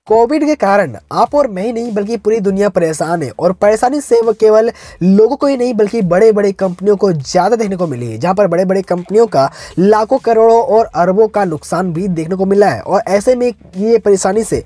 Covid के कारण आप और मैं ही नहीं बल्कि पूरी दुनिया परेशान है और परेशानी से वो केवल लोगों को ही नहीं बल्कि बड़े बड़े कंपनियों को ज़्यादा देखने को मिली है, जहां पर बड़े बड़े कंपनियों का लाखों करोड़ों और अरबों का नुकसान भी देखने को मिला है। और ऐसे में ये परेशानी से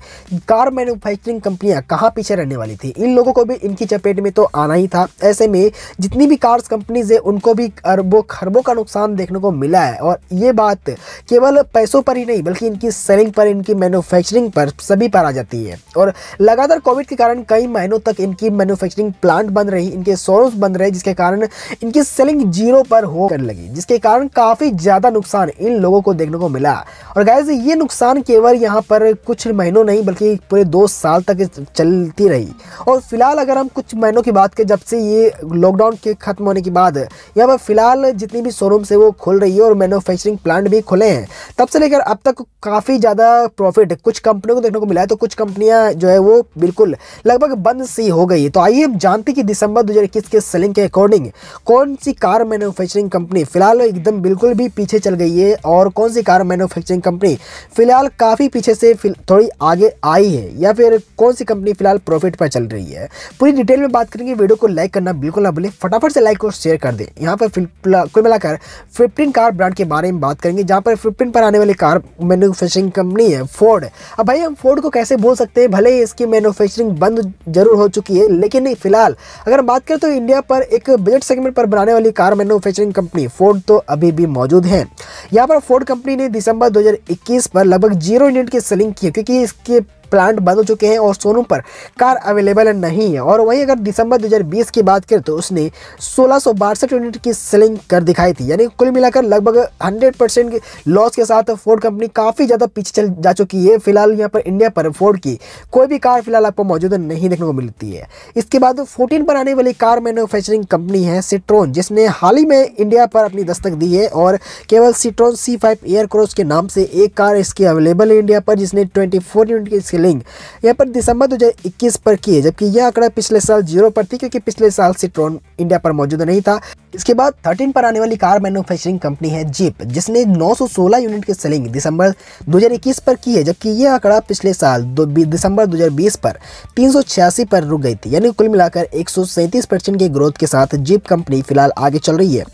कार मैन्युफैक्चरिंग कंपनियां कहाँ पीछे रहने वाली थी, इन लोगों को भी इनकी चपेट में तो आना ही था। ऐसे में जितनी भी कार्स कंपनीज है उनको भी अरबों खरबों का नुकसान देखने को मिला है। और ये बात केवल पैसों पर ही नहीं बल्कि इनकी सेलिंग पर, इनकी मैन्युफैक्चरिंग पर, सभी पर जाती है। और लगातार कोविड के कारण कई महीनों तक इनकी मैन्युफैक्चरिंग प्लांट बंद रही, इनके शोरूम्स बंद रहे, जिसके कारण इनकी सेलिंग जीरो पर होकर लगी, जिसके कारण काफी ज्यादा नुकसान इन लोगों को देखने को मिला। और गाइस ये नुकसान केवल यहाँ पर कुछ महीनों नहीं बल्कि पूरे 2 साल तक चलती रही। और फिलहाल अगर हम कुछ महीनों की बात करें, जब से ये लॉकडाउन के खत्म होने के बाद यहाँ पर फिलहाल जितनी भी शोरूम्स है वो खुल रही है और मैन्युफैक्चरिंग प्लांट भी खुले हैं, तब से लेकर अब तक काफी ज्यादा प्रॉफिट कुछ कंपनियों को देखने को मिला है, तो कुछ कंपनियां जो है वो बिल्कुल लगभग बंद सी हो गई। तो आइए हम जानते कि दिसंबर 2021 के सेलिंग के अकॉर्डिंग कौन सी कार मैन्युफैक्चरिंग कंपनी फिलहाल एकदम बिल्कुल भी पीछे चल गई है और कौन सी कार मैन्युफैक्चरिंग कंपनी फिलहाल काफ़ी पीछे से थोड़ी आगे आई है, या फिर कौन सी कंपनी फिलहाल प्रॉफिट पर चल रही है। पूरी डिटेल में बात करेंगे। वीडियो को लाइक करना बिल्कुल ना भूलें, फटाफट से लाइक और शेयर कर दें। यहाँ पर कुल मिलाकर 15 कार ब्रांड के बारे में बात करेंगे, जहाँ पर 15 पर आने वाली कार मैन्युफैक्चरिंग कंपनी है फोर्ड। अब भाई हम फोर्ड को कैसे बोल सकते हैं, भले ही इसकी मैन्युफैक्चरिंग बंद जरूर हो चुकी है, लेकिन फिलहाल अगर बात करें तो इंडिया पर एक बजट सेगमेंट पर बनाने वाली कार मैन्युफैक्चरिंग कंपनी फोर्ड तो अभी भी मौजूद है। यहाँ पर फोर्ड कंपनी ने दिसंबर 2021 पर लगभग 0 यूनिट की सेलिंग की, क्योंकि इसके प्लांट बंद हो चुके हैं और शोरूम पर कार अवेलेबल नहीं है। और वहीं अगर दिसंबर 2020 की बात करें तो उसने 1662 यूनिट की सेलिंग कर दिखाई थी, यानी कुल मिलाकर लगभग 100% लॉस के साथ फोर्ड कंपनी काफ़ी ज़्यादा पीछे चल जा चुकी है। फिलहाल यहाँ पर इंडिया पर फोर्ड की कोई भी कार फिलहाल आपको मौजूद नहीं देखने को मिलती है। इसके बाद 14 पर आने वाली कार मैन्युफैक्चरिंग कंपनी है सिट्रोन, जिसने हाल ही में इंडिया पर अपनी दस्तक दी है और केवल सिट्रोन C5 एयरक्रॉस के नाम से एक कार इसकी अवेलेबल है इंडिया पर, जिसने 24 यूनिट की यहाँ पर दिसंबर 2021 पर की है, जबकि यह आंकड़ा पिछले साल 0 पर थी, क्योंकि पिछले साल सिट्रोन इंडिया पर मौजूद नहीं था। इसके बाद 13 पर आने वाली कार मैन्युफैक्चरिंग कंपनी है जीप, जिसने 916 यूनिट की सेलिंग दिसंबर 2021 पर की है, जबकि यह आंकड़ा पिछले साल दिसंबर 2020 पर 386 पर रुक गई थी, यानी कुल मिलाकर 137% के ग्रोथ के साथ जीप कंपनी फिलहाल आगे चल रही है।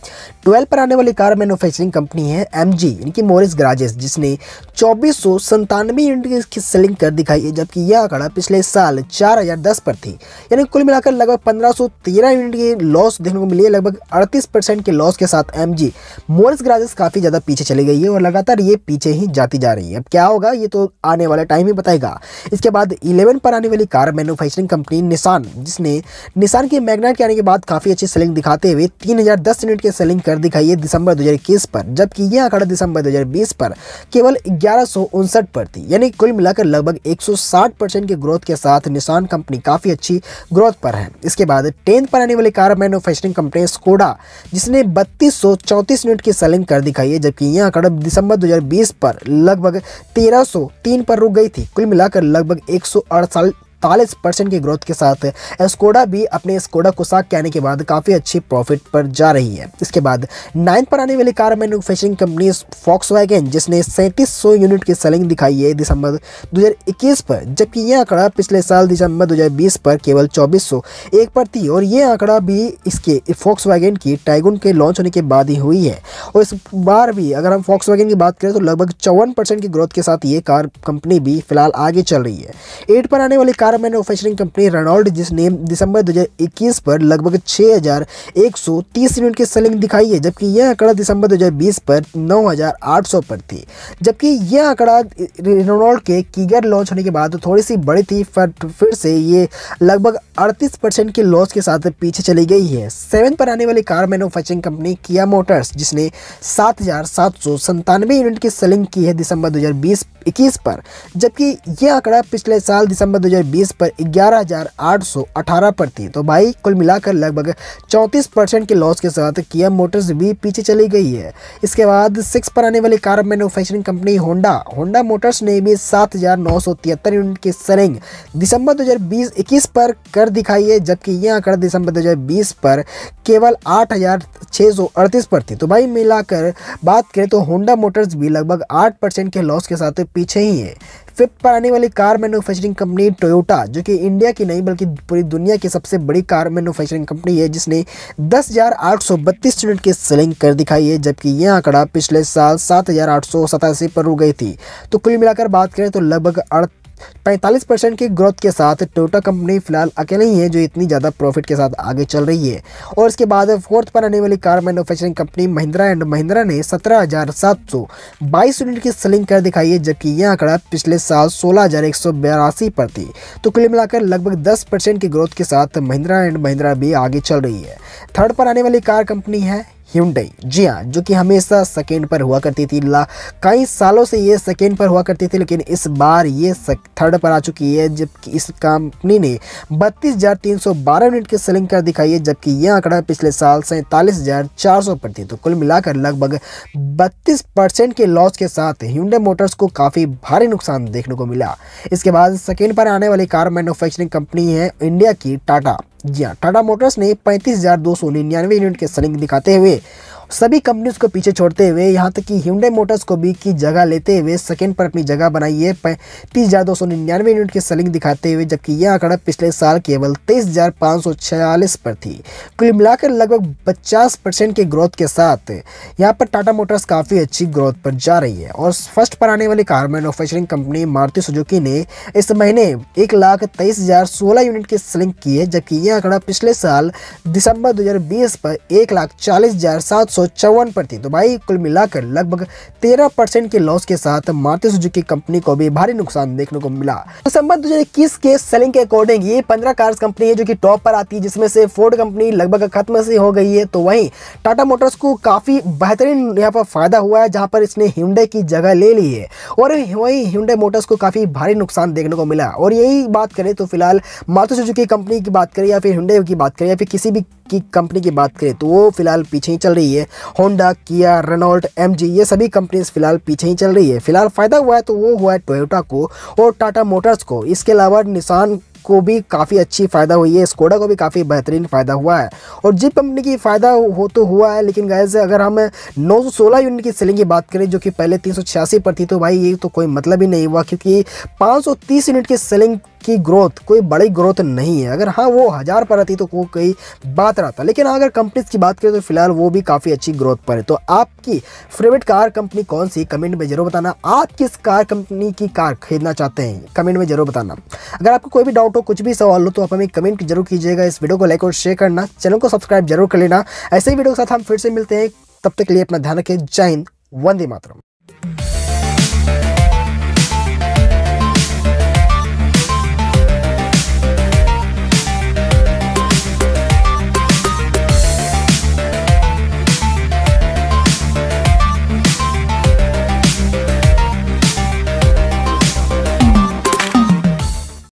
12 पर आने वाली कार मैन्युफैक्चरिंग कंपनी है MG, इनकी मोरिस गराजेस, जिसने 2497 यूनिट की सेलिंग कर दिखाई है, जबकि यह आंकड़ा पिछले साल 4010 पर थी, यानी कुल मिलाकर लगभग 1513 यूनिट की लॉस देखने को मिली है। लगभग 38% के लॉस के साथ MG मोरिस गराजेस काफ़ी ज़्यादा पीछे चली गई है और लगातार ये पीछे ही जाती जा रही है। अब क्या होगा ये तो आने वाला टाइम ही बताएगा। इसके बाद 11 पर आने वाली कार मैन्युफैक्चरिंग कंपनी निसान, जिसने निसान की मैग्नाइट के आने के बाद काफ़ी अच्छी सेलिंग दिखाते हुए 3010 यूनिट की सेलिंग कर दिखाई है दिसंबर 2021 पर, जबकि यह आंकड़ा दिसंबर 2020 पर केवल 1159 पर थी, यानी कुल मिलाकर लगभग 160% के ग्रोथ के साथ निसान कंपनी काफ़ी अच्छी ग्रोथ पर है। इसके बाद 10 पर आने वाली कार मैन्युफैक्चरिंग कंपनी स्कोडा, जिसने 3234 यूनिट की सेलिंग कर दिखाई है, जबकि यह आंकड़ा दिसंबर 2020 पर लगभग 1303 पर रुक गई थी। कुल मिलाकर लगभग 148% के ग्रोथ के साथ स्कोडा भी अपने स्कोडा कोसाक के आने के बाद काफ़ी अच्छी प्रॉफिट पर जा रही है। इसके बाद 9 पर आने वाली कार मैन्युफैक्चरिंग कंपनी फॉक्सवैगन, जिसने 3700 यूनिट की सेलिंग दिखाई है दिसंबर 2021 पर, जबकि यह आंकड़ा पिछले साल दिसंबर 2020 पर केवल 2401 पर थी। और ये आंकड़ा भी इसके फॉक्सवैगन की टाइगुन के लॉन्च होने के बाद ही हुई है। और इस बार भी अगर हम फॉक्सवैगन की बात करें तो लगभग 54% की ग्रोथ के साथ ये कार कंपनी भी फिलहाल आगे चल रही है। 8 पर आने वाली कार मैन्युफैक्चरिंग कंपनी रेनॉल्ट, जिसने दिसंबर 2021 पर लगभग 6130 यूनिट की सेलिंग दिखाई है, जबकि यह आंकड़ा दिसंबर 2020 पर 9800 पर थी। जबकि यह आंकड़ा रेनॉल्ट के कीगर लॉन्च होने के बाद थोड़ी सी बड़ी थी, फिर से ये लगभग 38% के लॉस के साथ पीछे चली गई है। 7 पर आने वाली कार मैन्युफैक्चरिंग कंपनी किया मोटर्स, जिसने 7797 यूनिट की सेलिंग की है दिसंबर 2021 पर, जबकि यह आंकड़ा पिछले साल दिसंबर 2020 पर 11818 पर थी। तो भाई कुल मिलाकर लगभग 34% के लॉस के साथ किया मोटर्स भी पीछे चली गई है। इसके बाद 6 पर आने वाली car manufacturing company Honda Motors ने भी 7973 यूनिट की सेलिंग दिसंबर 2021 पर कर दिखाई है, जबकि यह आंकड़ा दिसंबर 2020 पर केवल 8638 पर थी। तो भाई मिलाकर बात करें तो होंडा मोटर्स भी लगभग 8% के लॉस के साथ पीछे ही है। 5th पर आने वाली कार मैन्युफैक्चरिंग कंपनी टोयोटा, जो कि इंडिया की नहीं बल्कि पूरी दुनिया की सबसे बड़ी कार मैन्युफैक्चरिंग कंपनी है, जिसने 10,832 यूनिट की सेलिंग कर दिखाई है, जबकि यह आंकड़ा पिछले साल 7,887 पर रुक गई थी। तो कुल मिलाकर बात करें तो लगभग 45% की ग्रोथ के साथ टोयोटा कंपनी फिलहाल अकेले ही है जो इतनी ज़्यादा प्रॉफिट के साथ आगे चल रही है। और इसके बाद 4th पर आने वाली car manufacturing company Mahindra and Mahindra ने 17,722 यूनिट की सेलिंग कर दिखाई है, जबकि यह आंकड़ा पिछले साल 16,182 पर थी। तो कुल मिलाकर लगभग 10% की ग्रोथ के साथ महिंद्रा एंड महिंद्रा भी आगे चल रही है। 3rd पर आने वाली कार कंपनी है Hyundai, जी हाँ, जो कि हमेशा सेकेंड पर हुआ करती थी। कई सालों से ये सेकेंड पर हुआ करती थी, लेकिन इस बार ये 3rd पर आ चुकी है, जबकि इस कंपनी ने 32,312 यूनिट की सेलिंग कर दिखाई है, जबकि यह आंकड़ा पिछले साल 47,400 पर थी। तो कुल मिलाकर लगभग 32% के लॉस के साथ Hyundai मोटर्स को काफ़ी भारी नुकसान देखने को मिला। इसके बाद 2nd पर आने वाली कार मैन्युफैक्चरिंग कंपनी है इंडिया की टाटा। जी हाँ, टाटा मोटर्स ने 35,299 यूनिट के सेलिंग दिखाते हुए सभी कंपनीज को पीछे छोड़ते हुए यहाँ तक कि Hyundai मोटर्स को भी की जगह लेते हुए 2nd पर अपनी जगह बनाई है 35,299 यूनिट की सेलिंग दिखाते हुए, जबकि यह आंकड़ा पिछले साल केवल 23,546 पर थी। कुल मिलाकर लगभग 50% के ग्रोथ के साथ यहाँ पर टाटा मोटर्स काफ़ी अच्छी ग्रोथ पर जा रही है। और 1st पर आने वाली car manufacturing company Maruti Suzuki ने इस महीने 1,23,016 यूनिट की सेलिंग की है, जबकि यह आंकड़ा पिछले साल दिसंबर 2020 पर 1,40,754 पर थी। तो भाई कुल मिलाकर लगभग 13% के लॉस के साथ मारुति सुजुकी कंपनी को भी भारी नुकसान देखने को मिला। दिसंबर 2021 के सेलिंग के अकॉर्डिंग ये 15 कार्स कंपनी है जो कि टॉप पर आती है, जिसमें से फोर्ड कंपनी लगभग खत्म से हो गई है। तो वहीं टाटा मोटर्स को काफ़ी बेहतरीन यहाँ पर फायदा हुआ है, जहाँ पर इसने Hyundai की जगह ले ली है, और वहीं Hyundai मोटर्स को काफ़ी भारी नुकसान देखने को मिला। और यही बात करें तो फिलहाल मारुति सुजुकी कंपनी की बात करें या फिर Hyundai की बात करें या फिर किसी भी की कंपनी की बात करें तो वो फिलहाल पीछे ही चल रही है। होंडा, किया, रेनॉल्ट, MG ये सभी कंपनीज फिलहाल पीछे ही चल रही है। फिलहाल फायदा हुआ है तो वो हुआ है टोयोटा को और टाटा मोटर्स को। इसके अलावा निसान को भी काफ़ी अच्छी फ़ायदा हुई है, स्कोडा को भी काफ़ी बेहतरीन फ़ायदा हुआ है, और जीप कंपनी की फ़ायदा हो तो हुआ है। लेकिन गाइस अगर हम 916 यूनिट की सेलिंग की बात करें जो कि पहले 386 पर थी, तो भाई ये तो कोई मतलब ही नहीं हुआ, क्योंकि 530 यूनिट की सेलिंग की ग्रोथ कोई बड़ी ग्रोथ नहीं है। अगर हाँ वो 1000 पर आती तो कोई बात रहता, लेकिन अगर कंपनीज की बात करें तो फिलहाल वो भी काफ़ी अच्छी ग्रोथ पर है। तो आपकी फेवरेट कार कंपनी कौन सी, कमेंट में जरूर बताना। आप किस कार कंपनी की कार खरीदना चाहते हैं, कमेंट में जरूर बताना। अगर आपको कोई भी डाउट हो, कुछ भी सवाल हो, तो आप हमें कमेंट जरूर कीजिएगा। इस वीडियो को लाइक और शेयर करना, चैनल को सब्सक्राइब जरूर कर लेना। ऐसे ही वीडियो के साथ हम फिर से मिलते हैं, तब तक के लिए अपना ध्यान रखें। जय हिंद, वंदे मातरम।